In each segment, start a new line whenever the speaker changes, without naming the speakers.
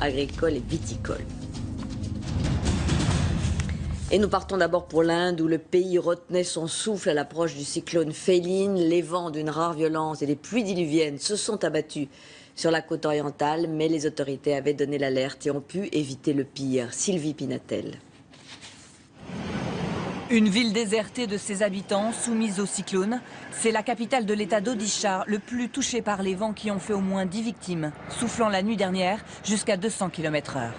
agricole et viticole. Et nous partons d'abord pour l'Inde, où le pays retenait son souffle à l'approche du cyclone Féline. Les vents d'une rare violence et les pluies diluviennes se sont abattus sur la côte orientale, mais les autorités avaient donné l'alerte et ont pu éviter le pire. Sylvie Pinatel.
Une ville désertée de ses habitants, soumise au cyclone. C'est la capitale de l'état d'Odisha, le plus touché par les vents qui ont fait au moins 10 victimes, soufflant la nuit dernière jusqu'à 200 km/h.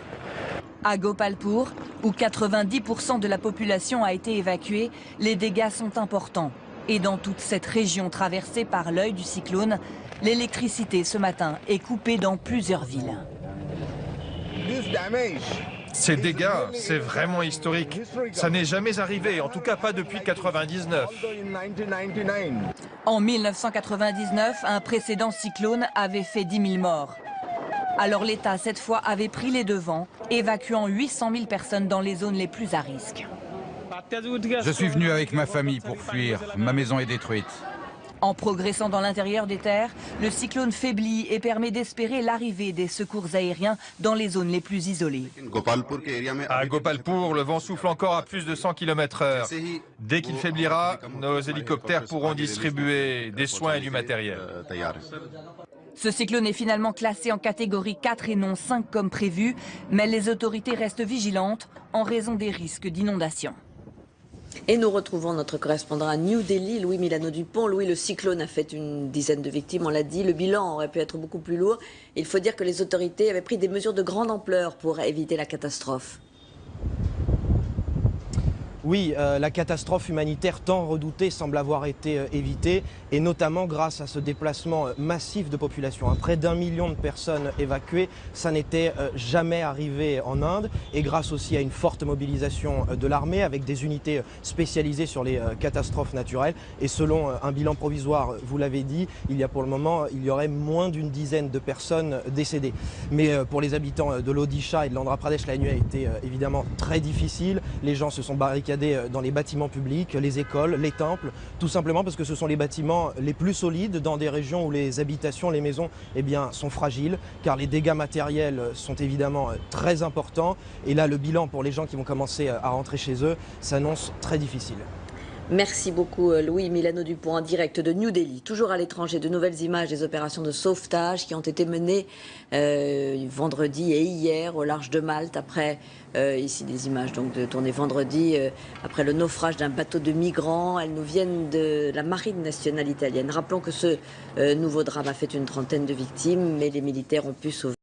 À Gopalpur, où 90% de la population a été évacuée, les dégâts sont importants. Et dans toute cette région traversée par l'œil du cyclone, l'électricité ce matin est coupée dans plusieurs villes.
Ces dégâts, c'est vraiment historique. Ça n'est jamais arrivé, en tout cas pas depuis 1999.
En 1999, un précédent cyclone avait fait 10 000 morts. Alors l'État, cette fois, avait pris les devants, évacuant 800 000 personnes dans les zones les plus à risque.
Je suis venu avec ma famille pour fuir. Ma maison est détruite.
En progressant dans l'intérieur des terres, le cyclone faiblit et permet d'espérer l'arrivée des secours aériens dans les zones les plus isolées.
À Gopalpur, le vent souffle encore à plus de 100 km/h. Dès qu'il faiblira, nos hélicoptères pourront distribuer des soins et du matériel.
Ce cyclone est finalement classé en catégorie 4 et non 5 comme prévu, mais les autorités restent vigilantes en raison des risques d'inondation.
Et nous retrouvons notre correspondant à New Delhi, Louis Milano-Dupont. Louis, le cyclone a fait une dizaine de victimes, on l'a dit. Le bilan aurait pu être beaucoup plus lourd. Il faut dire que les autorités avaient pris des mesures de grande ampleur pour éviter la catastrophe.
Oui, la catastrophe humanitaire tant redoutée semble avoir été évitée, et notamment grâce à ce déplacement massif de population. Près d'1 million de personnes évacuées, ça n'était jamais arrivé en Inde, et grâce aussi à une forte mobilisation de l'armée avec des unités spécialisées sur les catastrophes naturelles. Et selon un bilan provisoire, vous l'avez dit, il y a pour le moment, il y aurait moins d'une dizaine de personnes décédées. Mais pour les habitants de l'Odisha et de l'Andhra Pradesh, la nuit a été évidemment très difficile. Les gens se sont barricadés dans les bâtiments publics, les écoles, les temples, tout simplement parce que ce sont les bâtiments les plus solides dans des régions où les habitations, les maisons sont fragiles, car les dégâts matériels sont évidemment très importants. Et là, le bilan pour les gens qui vont commencer à rentrer chez eux s'annonce très difficile.
Merci beaucoup Louis Milano-Dupont en direct de New Delhi. Toujours à l'étranger, de nouvelles images des opérations de sauvetage qui ont été menées vendredi et hier au large de Malte. Après, ici des images donc tournées vendredi, après le naufrage d'un bateau de migrants. Elles nous viennent de la marine nationale italienne. Rappelons que ce nouveau drame a fait une trentaine de victimes, mais les militaires ont pu sauver